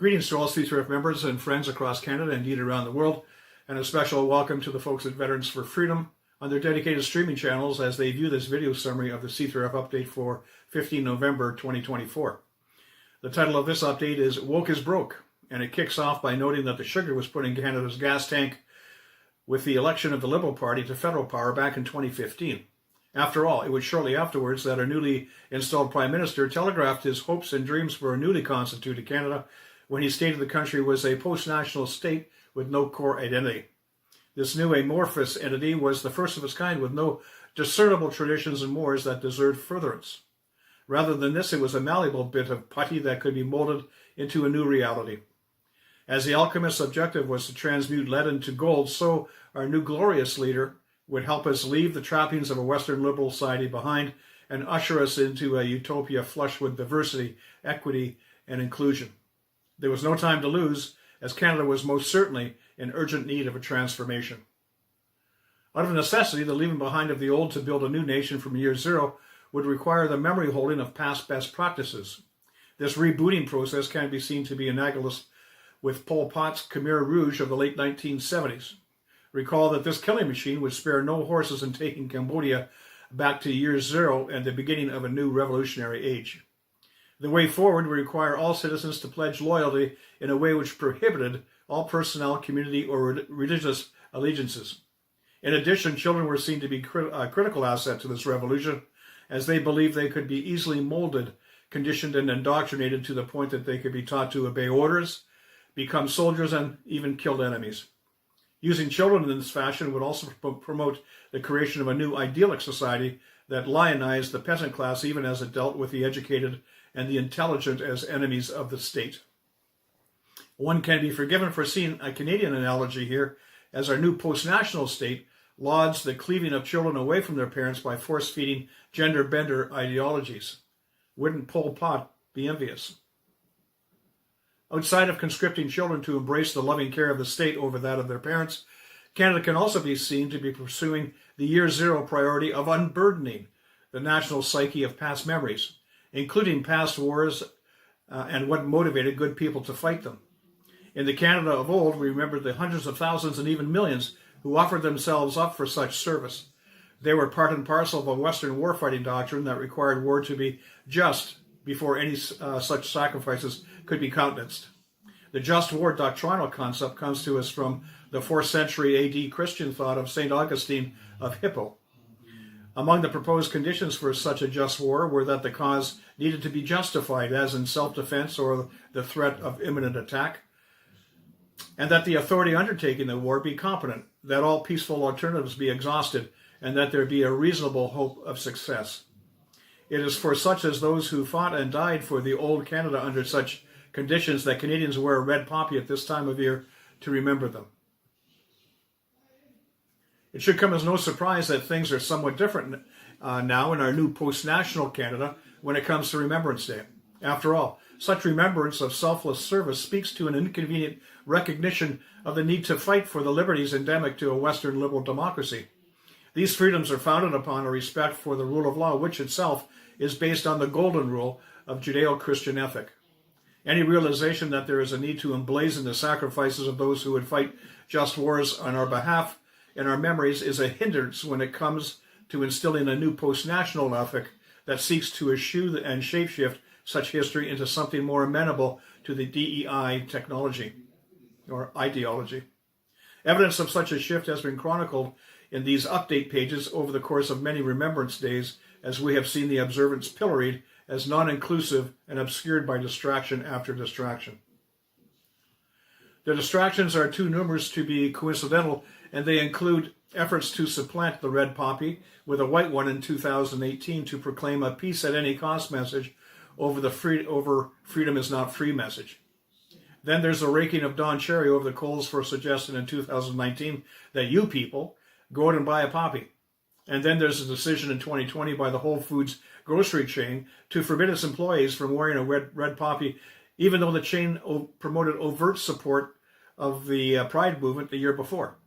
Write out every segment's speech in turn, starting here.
Greetings to all C3RF members and friends across Canada and indeed around the world, and a special welcome to the folks at Veterans for Freedom on their dedicated streaming channels as they view this video summary of the C3RF update for 15 November 2024. The title of this update is Woke is Broke, and it kicks off by noting that the sugar was put in Canada's gas tank with the election of the Liberal Party to federal power back in 2015. After all, it was shortly afterwards that our newly installed Prime Minister telegraphed his hopes and dreams for a newly constituted Canada when he stated the country was a post-national state with no core identity. This new amorphous entity was the first of its kind with no discernible traditions and mores that deserved furtherance. Rather than this, it was a malleable bit of putty that could be molded into a new reality. As the alchemist's objective was to transmute lead into gold, so our new glorious leader would help us leave the trappings of a Western liberal society behind and usher us into a utopia flush with diversity, equity, and inclusion. There was no time to lose, as Canada was most certainly in urgent need of a transformation. Out of necessity, the leaving behind of the old to build a new nation from year zero would require the memory holding of past best practices. This rebooting process can be seen to be analogous with Pol Pot's Khmer Rouge of the late 1970s. Recall that this killing machine would spare no horses in taking Cambodia back to year zero and the beginning of a new revolutionary age. The way forward would require all citizens to pledge loyalty in a way which prohibited all personnel, community, or religious allegiances. In addition, children were seen to be a critical asset to this revolution, as they believed they could be easily molded, conditioned, and indoctrinated to the point that they could be taught to obey orders, become soldiers, and even kill enemies. Using children in this fashion would also promote the creation of a new idyllic society that lionized the peasant class even as it dealt with the educated and the intelligent as enemies of the state. One can be forgiven for seeing a Canadian analogy here, as our new post-national state lauds the cleaving of children away from their parents by force-feeding gender-bender ideologies. Wouldn't Pol Pot be envious? Outside of conscripting children to embrace the loving care of the state over that of their parents, Canada can also be seen to be pursuing the year zero priority of unburdening the national psyche of past memories, including past wars and what motivated good people to fight them. In the Canada of old, we remember the hundreds of thousands and even millions who offered themselves up for such service. They were part and parcel of a Western warfighting doctrine that required war to be just before any such sacrifices could be countenanced. The just war doctrinal concept comes to us from the 4th century AD Christian thought of St. Augustine of Hippo. Among the proposed conditions for such a just war were that the cause needed to be justified, as in self-defense or the threat of imminent attack, and that the authority undertaking the war be competent, that all peaceful alternatives be exhausted, and that there be a reasonable hope of success. It is for such as those who fought and died for the old Canada under such conditions that Canadians wear red poppy at this time of year to remember them. It should come as no surprise that things are somewhat different now in our new post-national Canada when it comes to Remembrance Day. After all, such remembrance of selfless service speaks to an inconvenient recognition of the need to fight for the liberties endemic to a Western liberal democracy. These freedoms are founded upon a respect for the rule of law, which itself is based on the golden rule of Judeo-Christian ethic. Any realization that there is a need to emblazon the sacrifices of those who would fight just wars on our behalf in our memories is a hindrance when it comes to instilling a new post-national ethic that seeks to eschew and shapeshift such history into something more amenable to the DEI technology or ideology. Evidence of such a shift has been chronicled in these update pages over the course of many Remembrance Days, as we have seen the observance pilloried as non-inclusive and obscured by distraction after distraction. The distractions are too numerous to be coincidental, and they include efforts to supplant the red poppy with a white one in 2018 to proclaim a peace at any cost message over freedom is not free message. Then there's the raking of Don Cherry over the coals for suggesting in 2019 that you people go out and buy a poppy. And then there's a decision in 2020 by the Whole Foods grocery chain to forbid its employees from wearing a red poppy, even though the chain promoted overt support of the Pride movement the year before.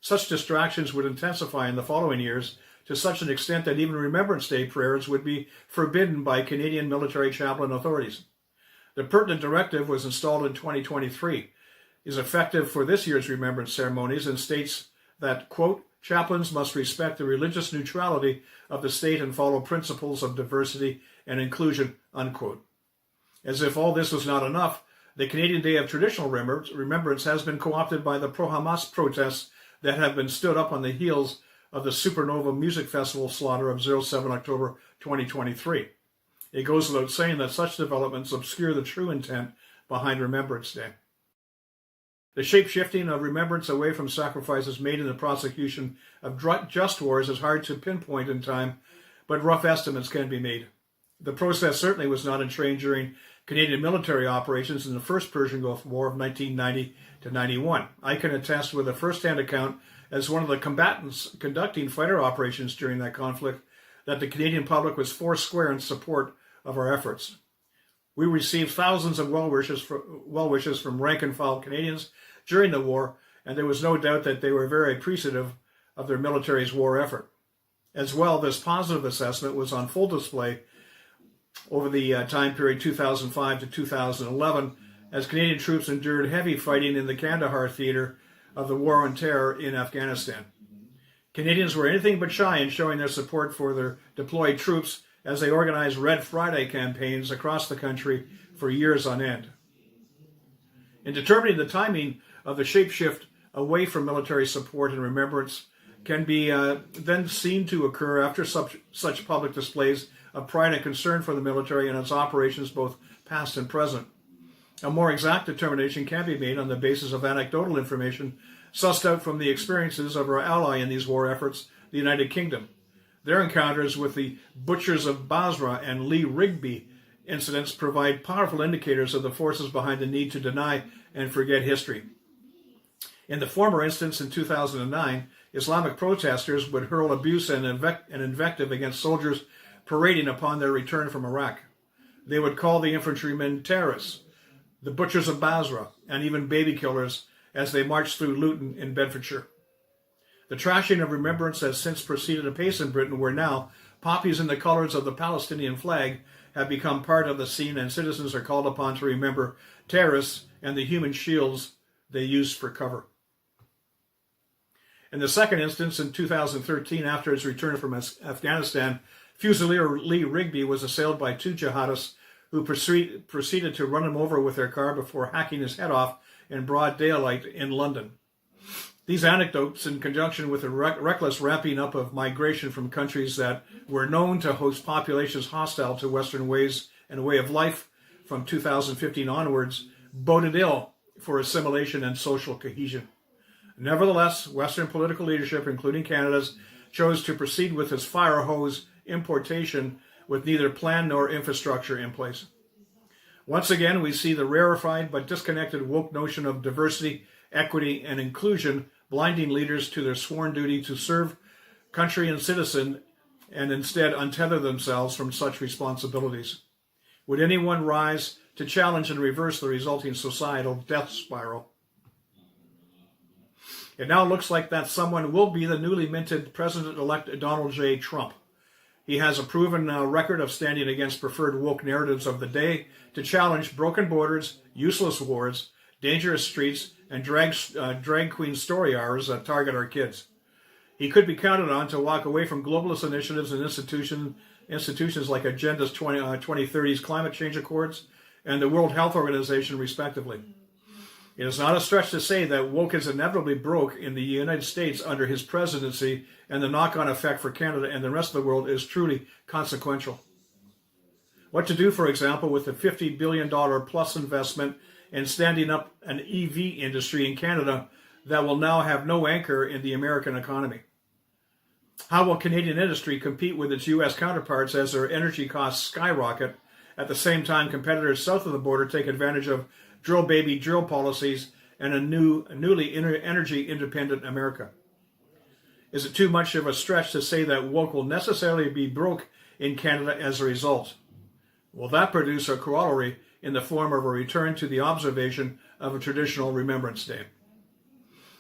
Such distractions would intensify in the following years to such an extent that even Remembrance Day prayers would be forbidden by Canadian military chaplain authorities. The pertinent directive was installed in 2023, is effective for this year's remembrance ceremonies, and states that, quote, chaplains must respect the religious neutrality of the state and follow principles of diversity and inclusion, unquote. As if all this was not enough, the Canadian Day of Traditional Remembrance has been co-opted by the pro-Hamas protests that have been stood up on the heels of the Supernova Music Festival slaughter of 07 October 2023. It goes without saying that such developments obscure the true intent behind Remembrance Day. The shape-shifting of remembrance away from sacrifices made in the prosecution of just wars is hard to pinpoint in time, but rough estimates can be made. The process certainly was not entrained during Canadian military operations in the First Persian Gulf War of 1990 to 91. I can attest with a first-hand account as one of the combatants conducting fighter operations during that conflict that the Canadian public was foursquare in support of our efforts. We received thousands of well wishes from rank-and-file Canadians during the war, and there was no doubt that they were very appreciative of their military's war effort. As well, this positive assessment was on full display over the time period 2005 to 2011, as Canadian troops endured heavy fighting in the Kandahar theater of the War on Terror in Afghanistan. Canadians were anything but shy in showing their support for their deployed troops as they organized Red Friday campaigns across the country for years on end. In determining the timing of the shapeshift away from military support and remembrance can be then seen to occur after such public displays of pride and concern for the military and its operations, both past and present. A more exact determination can be made on the basis of anecdotal information sussed out from the experiences of our ally in these war efforts, the United Kingdom. Their encounters with the Butchers of Basra and Lee Rigby incidents provide powerful indicators of the forces behind the need to deny and forget history. In the former instance, in 2009, Islamic protesters would hurl abuse and invective against soldiers parading upon their return from Iraq. They would call the infantrymen terrorists, the Butchers of Basra, and even baby killers as they marched through Luton in Bedfordshire. The trashing of remembrance has since proceeded apace in Britain, where now poppies in the colors of the Palestinian flag have become part of the scene, and citizens are called upon to remember terrorists and the human shields they used for cover. In the second instance, in 2013, after his return from Afghanistan, Fusilier Lee Rigby was assailed by two jihadists who proceeded to run him over with their car before hacking his head off in broad daylight in London. These anecdotes, in conjunction with the reckless ramping up of migration from countries that were known to host populations hostile to Western ways and way of life from 2015 onwards, boded ill for assimilation and social cohesion. Nevertheless, Western political leadership, including Canada's, chose to proceed with its fire hose importation with neither plan nor infrastructure in place. Once again, we see the rarefied but disconnected woke notion of diversity, equity, and inclusion blinding leaders to their sworn duty to serve country and citizen, and instead untether themselves from such responsibilities. Would anyone rise to challenge and reverse the resulting societal death spiral? It now looks like that someone will be the newly minted President-elect Donald J. Trump. He has a proven record of standing against preferred woke narratives of the day to challenge broken borders, useless wars, dangerous streets, and drag queen story hours that target our kids. He could be counted on to walk away from globalist initiatives and institutions like Agenda's 2030's climate change accords and the World Health Organization, respectively. It is not a stretch to say that woke is inevitably broke in the United States under his presidency, and the knock-on effect for Canada and the rest of the world is truly consequential. What to do, for example, with the $50 billion plus investment in standing up an EV industry in Canada that will now have no anchor in the American economy? How will Canadian industry compete with its U.S. counterparts as their energy costs skyrocket, at the same time competitors south of the border take advantage of drill baby drill policies and a newly energy independent America? Is it too much of a stretch to say that woke will necessarily be broke in Canada as a result? Will that produce a corollary in the form of a return to the observation of a traditional Remembrance Day?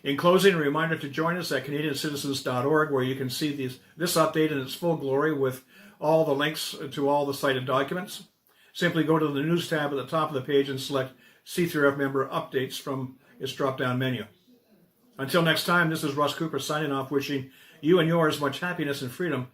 In closing, a reminder to join us at CanadianCitizens.org, where you can see this update in its full glory with all the links to all the cited documents. Simply go to the News tab at the top of the page and select C3RF member updates from its drop-down menu. Until next time, this is Russ Cooper signing off, wishing you and yours much happiness and freedom